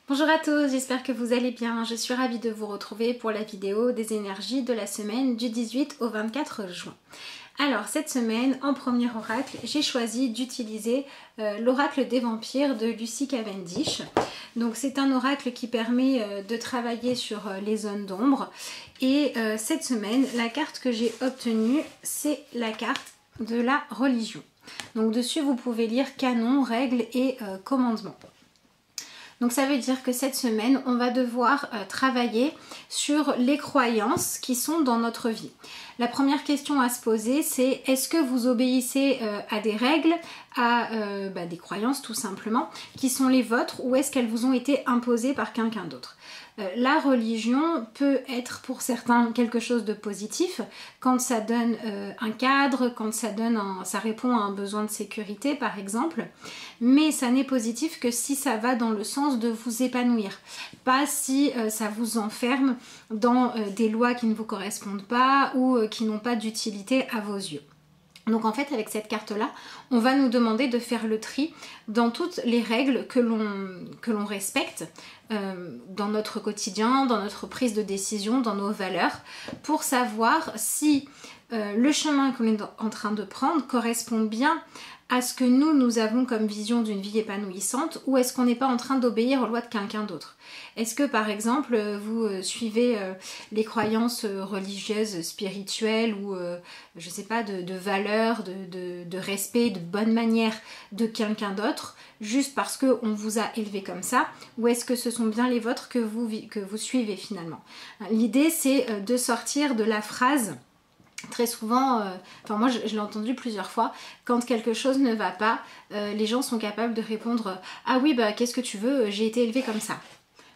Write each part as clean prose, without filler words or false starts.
Bonjour à tous, j'espère que vous allez bien. Je suis ravie de vous retrouver pour la vidéo des énergies de la semaine du 18 au 24 juin. Alors cette semaine, en premier oracle, j'ai choisi d'utiliser l'oracle des vampires de Lucy Cavendish. Donc c'est un oracle qui permet de travailler sur les zones d'ombre. Et cette semaine, la carte que j'ai obtenue, c'est la carte de la religion. Donc dessus, vous pouvez lire canon, règles et commandements. Donc ça veut dire que cette semaine, on va devoir travailler sur les croyances qui sont dans notre vie. La première question à se poser, c'est est-ce que vous obéissez à des règles, à des croyances tout simplement, qui sont les vôtres, ou est-ce qu'elles vous ont été imposées par quelqu'un d'autre? La religion peut être pour certains quelque chose de positif quand ça donne un cadre, quand ça répond à un besoin de sécurité par exemple, mais ça n'est positif que si ça va dans le sens de vous épanouir, pas si ça vous enferme dans des lois qui ne vous correspondent pas ou qui n'ont pas d'utilité à vos yeux. Donc en fait avec cette carte là, on va nous demander de faire le tri dans toutes les règles que l'on respecte dans notre quotidien, dans notre prise de décision, dans nos valeurs, pour savoir si le chemin qu'on est en train de prendre correspond bien à ce que nous avons comme vision d'une vie épanouissante, ou est-ce qu'on n'est pas en train d'obéir aux lois de quelqu'un d'autre? Est-ce que par exemple vous suivez les croyances religieuses, spirituelles ou je sais pas, de valeurs, de respect, de bonne manière de quelqu'un d'autre juste parce qu'on vous a élevé comme ça, ou est-ce que ce sont bien les vôtres que vous suivez finalement? L'idée c'est de sortir de la phrase. Très souvent, moi je l'ai entendu plusieurs fois, quand quelque chose ne va pas, les gens sont capables de répondre « Ah oui, bah qu'est-ce que tu veux, j'ai été élevée comme ça. »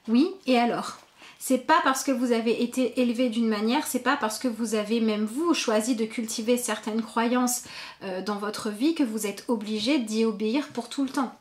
Oui, et alors? C'est pas parce que vous avez été élevé d'une manière, c'est pas parce que vous avez même vous choisi de cultiver certaines croyances dans votre vie que vous êtes obligé d'y obéir pour tout le temps.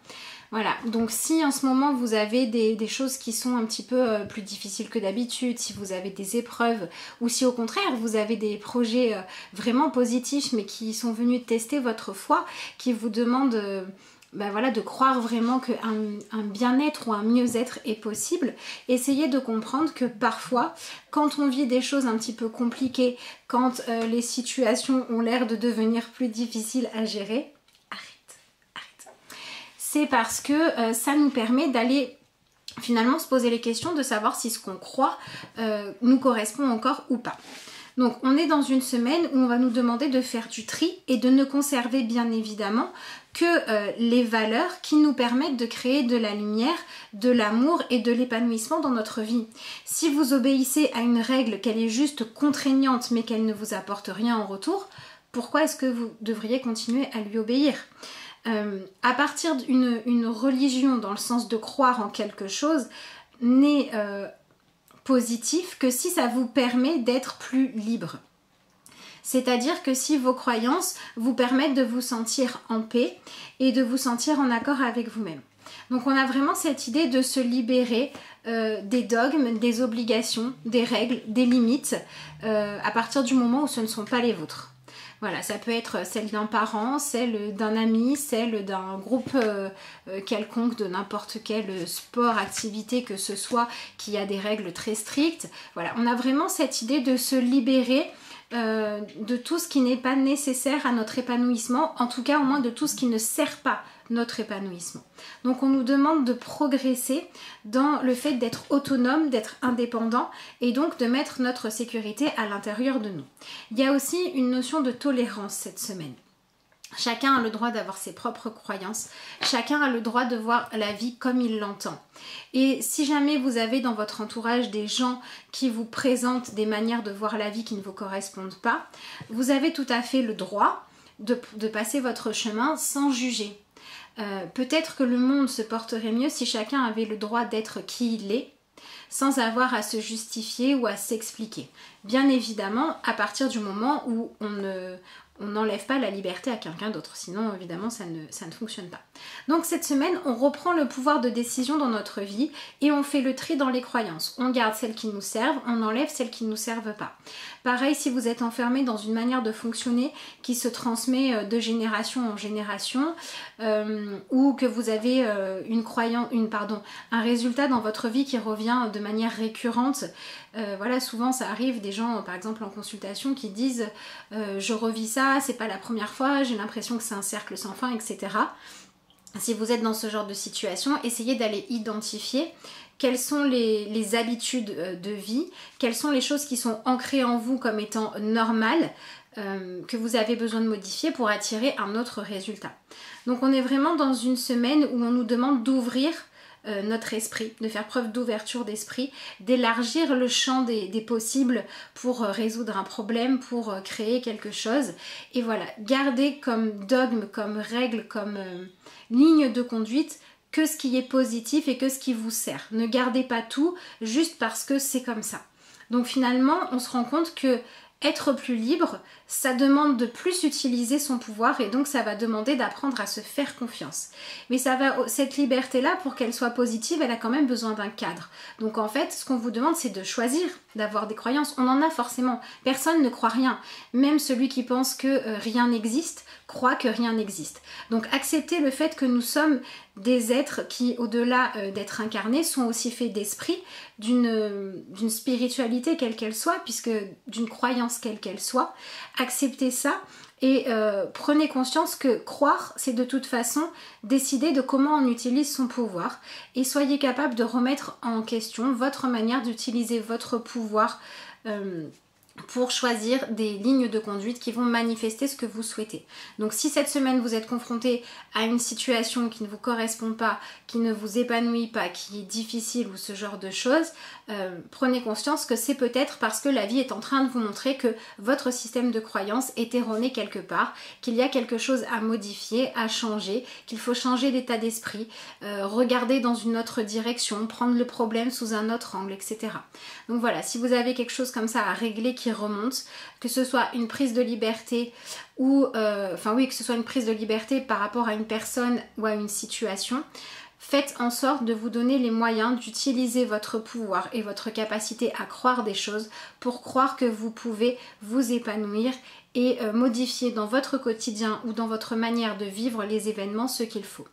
Voilà, donc si en ce moment vous avez des choses qui sont un petit peu plus difficiles que d'habitude, si vous avez des épreuves, ou si au contraire vous avez des projets vraiment positifs mais qui sont venus tester votre foi, qui vous demandent de croire vraiment qu'un bien-être ou un mieux-être est possible, essayez de comprendre que parfois, quand on vit des choses un petit peu compliquées, quand les situations ont l'air de devenir plus difficiles à gérer, c'est parce que ça nous permet d'aller finalement se poser les questions de savoir si ce qu'on croit nous correspond encore ou pas. Donc on est dans une semaine où on va nous demander de faire du tri et de ne conserver bien évidemment que les valeurs qui nous permettent de créer de la lumière, de l'amour et de l'épanouissement dans notre vie. Si vous obéissez à une règle qu'elle est juste contraignante mais qu'elle ne vous apporte rien en retour, pourquoi est-ce que vous devriez continuer à lui obéir ? À partir d'une religion dans le sens de croire en quelque chose n'est positif que si ça vous permet d'être plus libre. C'est-à-dire que si vos croyances vous permettent de vous sentir en paix et de vous sentir en accord avec vous-même. Donc on a vraiment cette idée de se libérer des dogmes, des obligations, des règles, des limites à partir du moment où ce ne sont pas les vôtres. Voilà, ça peut être celle d'un parent, celle d'un ami, celle d'un groupe quelconque, de n'importe quel sport, activité que ce soit, qui a des règles très strictes. Voilà, on a vraiment cette idée de se libérer de tout ce qui n'est pas nécessaire à notre épanouissement, en tout cas au moins de tout ce qui ne sert pas notre épanouissement. Donc on nous demande de progresser dans le fait d'être autonome, d'être indépendant et donc de mettre notre sécurité à l'intérieur de nous. Il y a aussi une notion de tolérance cette semaine. Chacun a le droit d'avoir ses propres croyances, chacun a le droit de voir la vie comme il l'entend. Et si jamais vous avez dans votre entourage des gens qui vous présentent des manières de voir la vie qui ne vous correspondent pas, vous avez tout à fait le droit de passer votre chemin sans juger. Peut-être que le monde se porterait mieux si chacun avait le droit d'être qui il est, sans avoir à se justifier ou à s'expliquer. Bien évidemment, à partir du moment où on n'enlève pas la liberté à quelqu'un d'autre, sinon évidemment ça ne fonctionne pas. Donc cette semaine, on reprend le pouvoir de décision dans notre vie et on fait le tri dans les croyances. On garde celles qui nous servent, on enlève celles qui ne nous servent pas. Pareil, si vous êtes enfermé dans une manière de fonctionner qui se transmet de génération en génération, ou que vous avez un résultat dans votre vie qui revient de manière récurrente. Voilà, souvent ça arrive, des gens par exemple en consultation qui disent je revis ça, c'est pas la première fois, j'ai l'impression que c'est un cercle sans fin, etc. Si vous êtes dans ce genre de situation, essayez d'aller identifier quelles sont les habitudes de vie, quelles sont les choses qui sont ancrées en vous comme étant normales, que vous avez besoin de modifier pour attirer un autre résultat. Donc on est vraiment dans une semaine où on nous demande d'ouvrir notre esprit, de faire preuve d'ouverture d'esprit, d'élargir le champ des possibles pour résoudre un problème, pour créer quelque chose. Et voilà, gardez comme dogme, comme règle, comme ligne de conduite que ce qui est positif et que ce qui vous sert. Ne gardez pas tout juste parce que c'est comme ça. Donc finalement, on se rend compte que être plus libre, ça demande de plus utiliser son pouvoir et donc ça va demander d'apprendre à se faire confiance. Mais cette liberté-là, pour qu'elle soit positive, elle a quand même besoin d'un cadre. Donc en fait, ce qu'on vous demande, c'est de choisir d'avoir des croyances. On en a forcément. Personne ne croit rien. Même celui qui pense que rien n'existe, croit que rien n'existe. Donc acceptez le fait que nous sommes des êtres qui, au-delà d'être incarnés, sont aussi faits d'esprit, d'une spiritualité quelle qu'elle soit, puisque d'une croyance quelle qu'elle soit. Acceptez ça et prenez conscience que croire, c'est de toute façon décider de comment on utilise son pouvoir et soyez capable de remettre en question votre manière d'utiliser votre pouvoir pour choisir des lignes de conduite qui vont manifester ce que vous souhaitez. Donc si cette semaine vous êtes confronté à une situation qui ne vous correspond pas, qui ne vous épanouit pas, qui est difficile ou ce genre de choses, prenez conscience que c'est peut-être parce que la vie est en train de vous montrer que votre système de croyance est erroné quelque part, qu'il y a quelque chose à modifier, à changer, qu'il faut changer d'état d'esprit, regarder dans une autre direction, prendre le problème sous un autre angle, etc. Donc voilà, si vous avez quelque chose comme ça à régler qui remonte, que ce soit une prise de liberté ou que ce soit une prise de liberté par rapport à une personne ou à une situation, faites en sorte de vous donner les moyens d'utiliser votre pouvoir et votre capacité à croire des choses pour croire que vous pouvez vous épanouir et modifier dans votre quotidien ou dans votre manière de vivre les événements ce qu'il faut.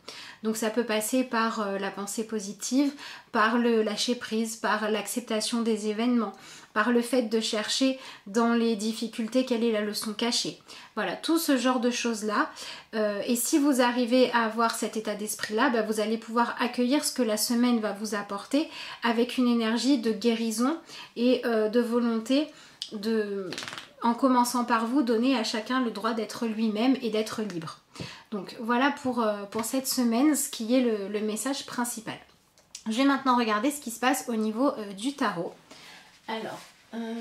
Donc ça peut passer par la pensée positive, par le lâcher prise, par l'acceptation des événements, par le fait de chercher dans les difficultés quelle est la leçon cachée. Voilà, tout ce genre de choses-là. Et si vous arrivez à avoir cet état d'esprit-là, vous allez pouvoir accueillir ce que la semaine va vous apporter avec une énergie de guérison et de volonté de, en commençant par vous, donner à chacun le droit d'être lui-même et d'être libre. Donc voilà pour cette semaine, ce qui est le message principal. Je vais maintenant regarder ce qui se passe au niveau du tarot. Alors, on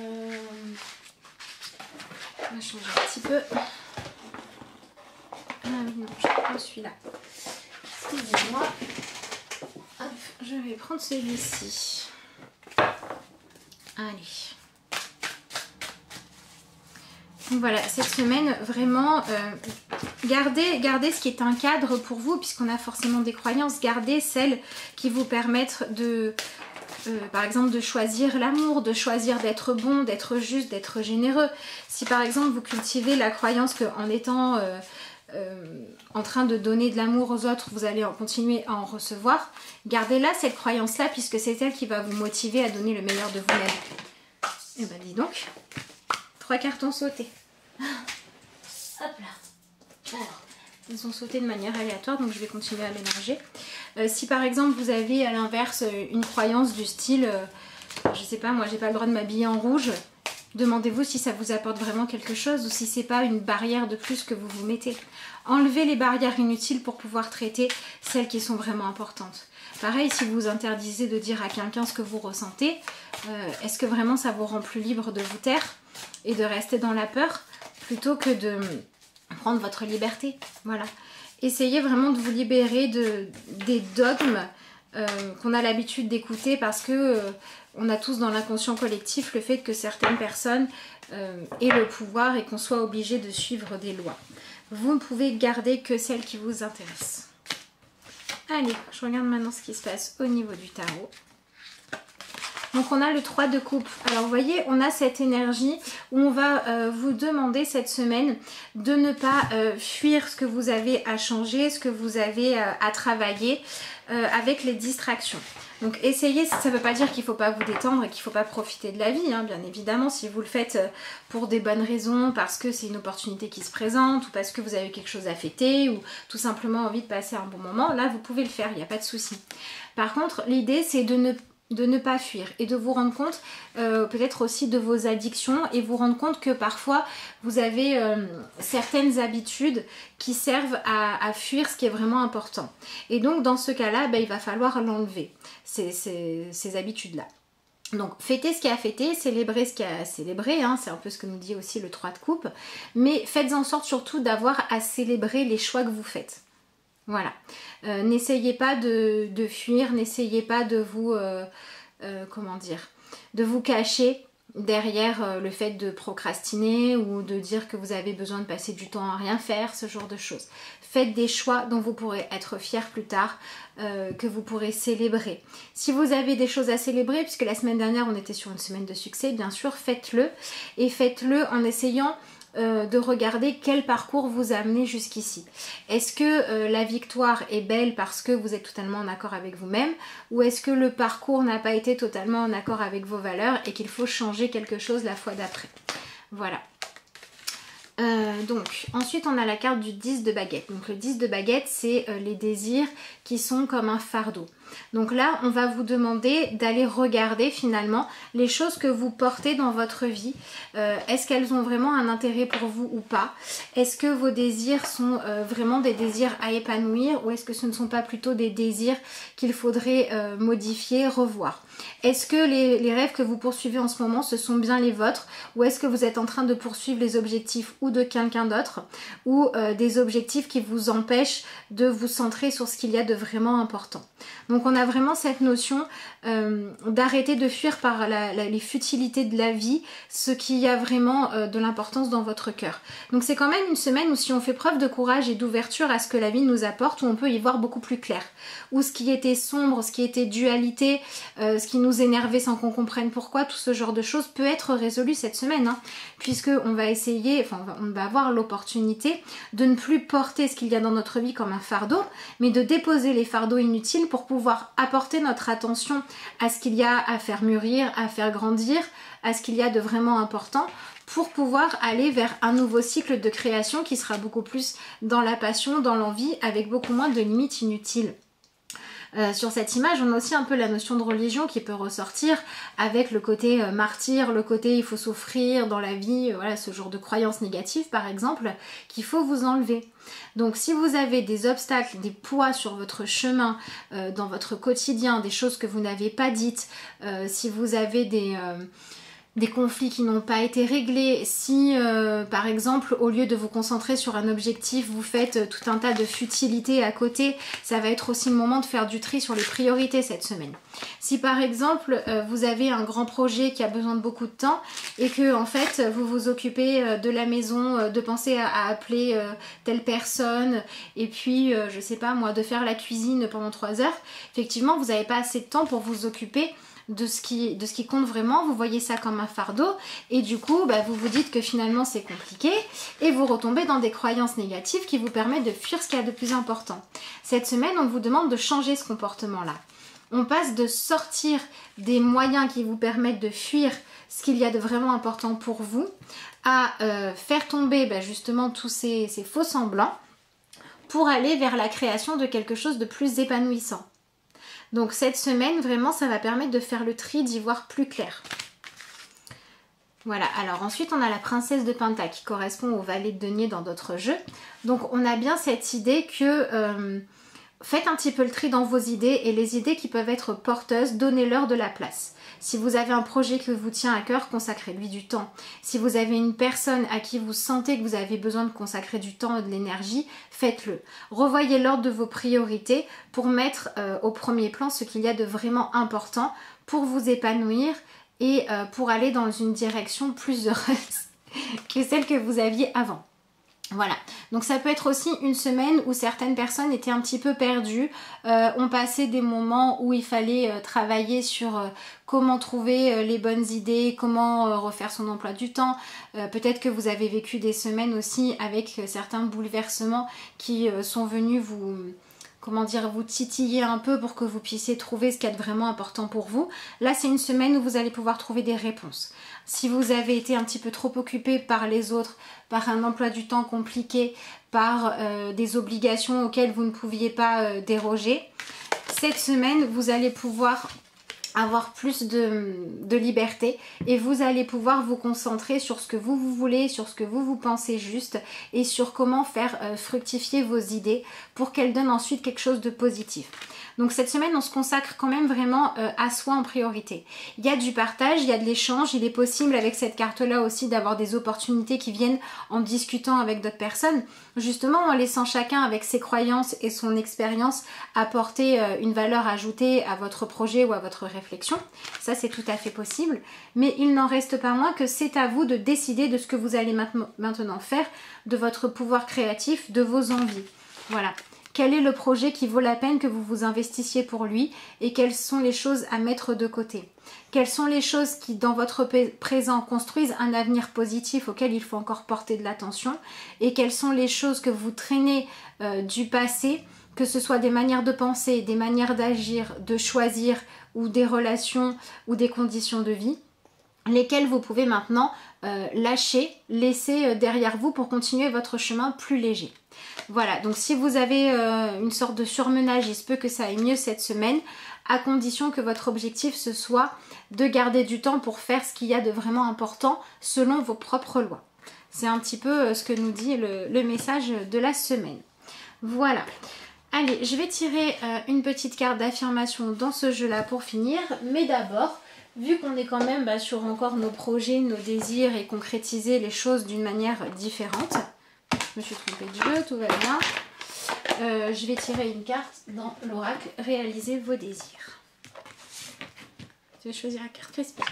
va changer un petit peu. Ah oui, non, je prends celui-là. Excusez-moi. Hop, je vais prendre celui-ci. Allez. Donc voilà, cette semaine, vraiment, gardez ce qui est un cadre pour vous, puisqu'on a forcément des croyances. Gardez celles qui vous permettent de... par exemple de choisir l'amour, de choisir d'être bon, d'être juste, d'être généreux. Si par exemple vous cultivez la croyance qu'en étant en train de donner de l'amour aux autres, vous allez continuer à en recevoir, gardez-la cette croyance-là puisque c'est elle qui va vous motiver à donner le meilleur de vous-même. Et ben dis donc, 3 cartons sautés. Hop là. Alors, ils ont sauté de manière aléatoire, donc je vais continuer à mélanger. Si par exemple vous avez à l'inverse une croyance du style, je sais pas, moi j'ai pas le droit de m'habiller en rouge, demandez-vous si ça vous apporte vraiment quelque chose ou si c'est pas une barrière de plus que vous vous mettez. Enlevez les barrières inutiles pour pouvoir traiter celles qui sont vraiment importantes. Pareil, si vous interdisez de dire à quelqu'un ce que vous ressentez, est-ce que vraiment ça vous rend plus libre de vous taire et de rester dans la peur plutôt que de prendre votre liberté? Voilà. Essayez vraiment de vous libérer des dogmes qu'on a l'habitude d'écouter parce que on a tous dans l'inconscient collectif le fait que certaines personnes aient le pouvoir et qu'on soit obligé de suivre des lois. Vous ne pouvez garder que celles qui vous intéressent. Allez, je regarde maintenant ce qui se passe au niveau du tarot. Donc on a le 3 de coupe. Alors vous voyez, on a cette énergie où on va vous demander cette semaine de ne pas fuir ce que vous avez à changer, ce que vous avez à travailler avec les distractions. Donc essayez, ça ne veut pas dire qu'il ne faut pas vous détendre et qu'il ne faut pas profiter de la vie, hein, bien évidemment, si vous le faites pour des bonnes raisons, parce que c'est une opportunité qui se présente, ou parce que vous avez quelque chose à fêter, ou tout simplement envie de passer un bon moment, là vous pouvez le faire, il n'y a pas de souci. Par contre, l'idée c'est de ne pas fuir et de vous rendre compte peut-être aussi de vos addictions et vous rendre compte que parfois vous avez certaines habitudes qui servent à fuir ce qui est vraiment important. Et donc dans ce cas-là, il va falloir l'enlever, ces habitudes-là. Donc fêtez ce qu'il y a à fêter, célébrez ce qu'il y a à célébrer, hein, c'est un peu ce que nous dit aussi le 3 de coupe, mais faites en sorte surtout d'avoir à célébrer les choix que vous faites. Voilà, n'essayez pas de fuir, n'essayez pas de vous, comment dire, de vous cacher derrière le fait de procrastiner ou de dire que vous avez besoin de passer du temps à rien faire, ce genre de choses. Faites des choix dont vous pourrez être fiers plus tard, que vous pourrez célébrer. Si vous avez des choses à célébrer, puisque la semaine dernière on était sur une semaine de succès, bien sûr, faites-le et faites-le en essayant de regarder quel parcours vous a amené jusqu'ici. Est-ce que la victoire est belle parce que vous êtes totalement en accord avec vous-même, ou est-ce que le parcours n'a pas été totalement en accord avec vos valeurs et qu'il faut changer quelque chose la fois d'après? Voilà. Donc ensuite on a la carte du 10 de baguette. Donc le 10 de baguette, c'est les désirs qui sont comme un fardeau. Donc là on va vous demander d'aller regarder finalement les choses que vous portez dans votre vie. Est-ce qu'elles ont vraiment un intérêt pour vous ou pas? Est-ce que vos désirs sont vraiment des désirs à épanouir, ou est-ce que ce ne sont pas plutôt des désirs qu'il faudrait modifier, revoir? Est-ce que les rêves que vous poursuivez en ce moment, ce sont bien les vôtres, ou est-ce que vous êtes en train de poursuivre les objectifs ou de quelqu'un d'autre, ou des objectifs qui vous empêchent de vous centrer sur ce qu'il y a de vraiment important? Donc on a vraiment cette notion d'arrêter de fuir par les futilités de la vie, ce qui a vraiment de l'importance dans votre cœur. Donc c'est quand même une semaine où si on fait preuve de courage et d'ouverture à ce que la vie nous apporte, où on peut y voir beaucoup plus clair. Où ce qui était sombre, ce qui était dualité, ce qui nous énervait sans qu'on comprenne pourquoi, tout ce genre de choses peut être résolu cette semaine, hein, puisque on va essayer, enfin on va avoir l'opportunité de ne plus porter ce qu'il y a dans notre vie comme un fardeau, mais de déposer les fardeaux inutiles pour pouvoir apporter notre attention à ce qu'il y a à faire mûrir, à faire grandir, à ce qu'il y a de vraiment important, pour pouvoir aller vers un nouveau cycle de création qui sera beaucoup plus dans la passion, dans l'envie, avec beaucoup moins de limites inutiles. Sur cette image, on a aussi un peu la notion de religion qui peut ressortir avec le côté martyr, le côté il faut souffrir dans la vie, voilà, ce genre de croyances négatives par exemple, qu'il faut vous enlever. Donc si vous avez des obstacles, des poids sur votre chemin, dans votre quotidien, des choses que vous n'avez pas dites, si vous avez des conflits qui n'ont pas été réglés, si par exemple au lieu de vous concentrer sur un objectif vous faites tout un tas de futilités à côté, ça va être aussi le moment de faire du tri sur les priorités cette semaine. Si par exemple vous avez un grand projet qui a besoin de beaucoup de temps et que en fait vous vous occupez de la maison, de penser à appeler telle personne et puis je sais pas moi de faire la cuisine pendant 3 heures, effectivement vous n'avez pas assez de temps pour vous occuper de ce qui compte vraiment, vous voyez ça comme un fardeau et du coup vous vous dites que finalement c'est compliqué et vous retombez dans des croyances négatives qui vous permettent de fuir ce qu'il y a de plus important. Cette semaine on vous demande de changer ce comportement là. On passe de sortir des moyens qui vous permettent de fuir ce qu'il y a de vraiment important pour vous à faire tomber justement tous ces faux semblants pour aller vers la création de quelque chose de plus épanouissant. Donc cette semaine, vraiment, ça va permettre de faire le tri, d'y voir plus clair. Voilà, alors ensuite on a la princesse de Pentacle qui correspond au valet de denier dans d'autres jeux. Donc on a bien cette idée que Faites un petit peu le tri dans vos idées et les idées qui peuvent être porteuses, donnez-leur de la place. Si vous avez un projet qui vous tient à cœur, consacrez-lui du temps. Si vous avez une personne à qui vous sentez que vous avez besoin de consacrer du temps et de l'énergie, faites-le. Revoyez l'ordre de vos priorités pour mettre au premier plan ce qu'il y a de vraiment important pour vous épanouir et pour aller dans une direction plus heureuse que celle que vous aviez avant. Voilà, donc ça peut être aussi une semaine où certaines personnes étaient un petit peu perdues, ont passé des moments où il fallait travailler sur comment trouver les bonnes idées, comment refaire son emploi du temps. Peut-être que vous avez vécu des semaines aussi avec certains bouleversements qui sont venus vous... comment dire, vous titiller un peu pour que vous puissiez trouver ce qui est vraiment important pour vous. Là, c'est une semaine où vous allez pouvoir trouver des réponses. Si vous avez été un petit peu trop occupé par les autres, par un emploi du temps compliqué, par des obligations auxquelles vous ne pouviez pas déroger, cette semaine, vous allez pouvoir avoir plus de liberté et vous allez pouvoir vous concentrer sur ce que vous voulez, sur ce que vous pensez juste et sur comment faire fructifier vos idées pour qu'elles donnent ensuite quelque chose de positif. Donc cette semaine, on se consacre quand même vraiment à soi en priorité. Il y a du partage, il y a de l'échange, il est possible avec cette carte-là aussi d'avoir des opportunités qui viennent en discutant avec d'autres personnes, justement en laissant chacun avec ses croyances et son expérience apporter une valeur ajoutée à votre projet ou à votre réflexion. Ça, c'est tout à fait possible, mais il n'en reste pas moins que c'est à vous de décider de ce que vous allez maintenant faire, de votre pouvoir créatif, de vos envies. Voilà. Quel est le projet qui vaut la peine que vous vous investissiez pour lui et quelles sont les choses à mettre de côté? Quelles sont les choses qui, dans votre présent, construisent un avenir positif auquel il faut encore porter de l'attention? Et quelles sont les choses que vous traînez du passé, que ce soit des manières de penser, des manières d'agir, de choisir ou des relations ou des conditions de vie, lesquelles vous pouvez maintenant lâcher, laisser derrière vous pour continuer votre chemin plus léger. Voilà, donc si vous avez une sorte de surmenage, il se peut que ça aille mieux cette semaine, à condition que votre objectif ce soit de garder du temps pour faire ce qu'il y a de vraiment important selon vos propres lois. C'est un petit peu ce que nous dit le message de la semaine. Voilà. Allez, je vais tirer une petite carte d'affirmation dans ce jeu-là pour finir, mais d'abord, vu qu'on est quand même sur encore nos projets, nos désirs et concrétiser les choses d'une manière différente, je me suis trompée de jeu, tout va bien, je vais tirer une carte dans l'oracle, réaliser vos désirs. Je vais choisir la carte respect.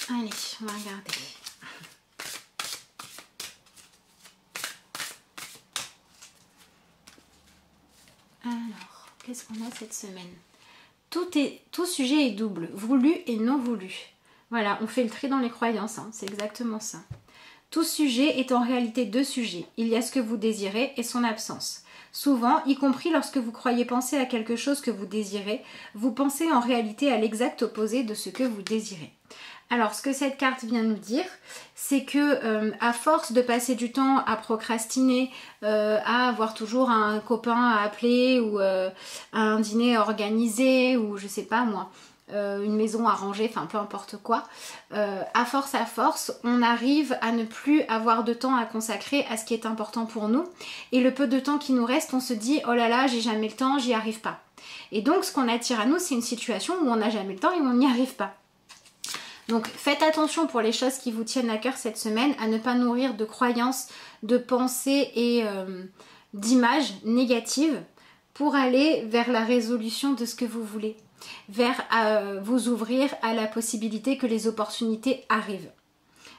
Allez, on va regarder. Alors, qu'est-ce qu'on a cette semaine? Tout sujet est double, voulu et non voulu. Voilà, on fait le tri dans les croyances, hein, c'est exactement ça. Tout sujet est en réalité deux sujets. Il y a ce que vous désirez et son absence. Souvent, y compris lorsque vous croyez penser à quelque chose que vous désirez, vous pensez en réalité à l'exact opposé de ce que vous désirez. Alors, ce que cette carte vient nous dire, c'est que à force de passer du temps à procrastiner, à avoir toujours un copain à appeler ou un dîner organisé ou je sais pas moi, une maison à ranger, enfin peu importe quoi, à force, on arrive à ne plus avoir de temps à consacrer à ce qui est important pour nous. Et le peu de temps qui nous reste, on se dit « Oh là là, j'ai jamais le temps, j'y arrive pas ». Et donc, ce qu'on attire à nous, c'est une situation où on n'a jamais le temps et on n'y arrive pas. Donc faites attention pour les choses qui vous tiennent à cœur cette semaine à ne pas nourrir de croyances, de pensées et d'images négatives pour aller vers la résolution de ce que vous voulez, vers vous ouvrir à la possibilité que les opportunités arrivent.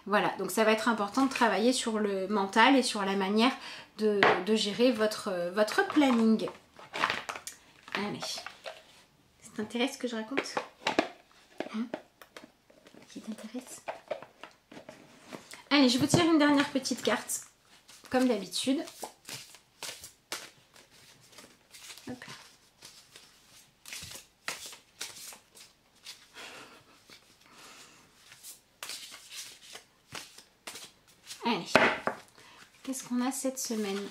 Voilà, donc ça va être important de travailler sur le mental et sur la manière de gérer votre planning. Allez, ça t'intéresse ce que je raconte? Qui t'intéresse? Allez, je vous tire une dernière petite carte, comme d'habitude. Hop. Allez, qu'est-ce qu'on a cette semaine?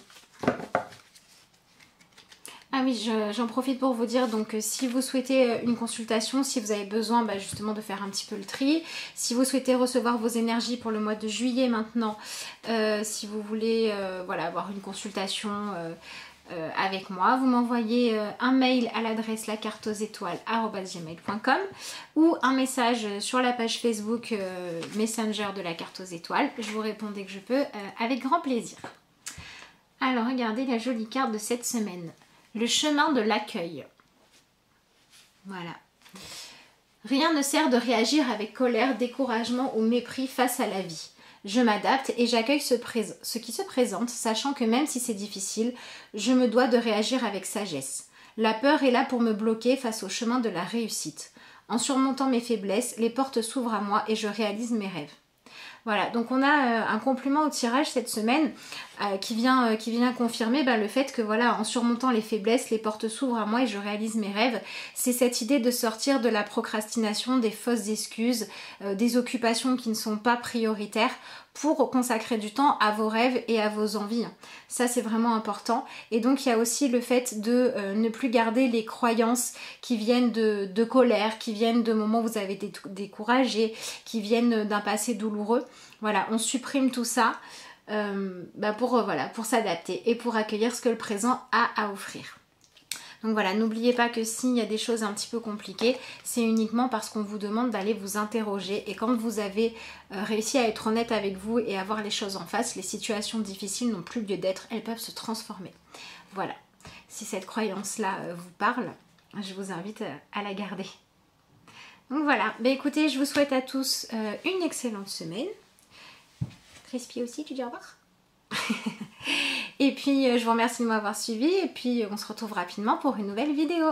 Ah oui, oui, j'en profite pour vous dire, donc si vous souhaitez une consultation, si vous avez besoin justement de faire un petit peu le tri, si vous souhaitez recevoir vos énergies pour le mois de juillet maintenant, si vous voulez voilà, avoir une consultation avec moi, vous m'envoyez un mail à l'adresse lacarteauxétoiles@gmail.com ou un message sur la page Facebook Messenger de la carte aux étoiles. Je vous réponds dès que je peux avec grand plaisir. Alors regardez la jolie carte de cette semaine. Le chemin de l'accueil. Voilà. Rien ne sert de réagir avec colère, découragement ou mépris face à la vie. Je m'adapte et j'accueille ce qui se présente, sachant que même si c'est difficile, je me dois de réagir avec sagesse. La peur est là pour me bloquer face au chemin de la réussite. En surmontant mes faiblesses, les portes s'ouvrent à moi et je réalise mes rêves. Voilà, donc on a un complément au tirage cette semaine qui vient confirmer le fait que voilà, en surmontant les faiblesses, les portes s'ouvrent à moi et je réalise mes rêves. C'est cette idée de sortir de la procrastination, des fausses excuses, des occupations qui ne sont pas prioritaires pour consacrer du temps à vos rêves et à vos envies. Ça, c'est vraiment important. Et donc, il y a aussi le fait de ne plus garder les croyances qui viennent de colère, qui viennent de moments où vous avez été découragé, qui viennent d'un passé douloureux. Voilà, on supprime tout ça pour s'adapter et pour accueillir ce que le présent a à offrir. Donc voilà, n'oubliez pas que s'il y a des choses un petit peu compliquées, c'est uniquement parce qu'on vous demande d'aller vous interroger. Et quand vous avez réussi à être honnête avec vous et à voir les choses en face, les situations difficiles n'ont plus lieu d'être, elles peuvent se transformer. Voilà, si cette croyance-là vous parle, je vous invite à la garder. Donc voilà, écoutez, je vous souhaite à tous une excellente semaine. Crispy aussi, tu dis au revoir. Et puis je vous remercie de m'avoir suivi et puis on se retrouve rapidement pour une nouvelle vidéo.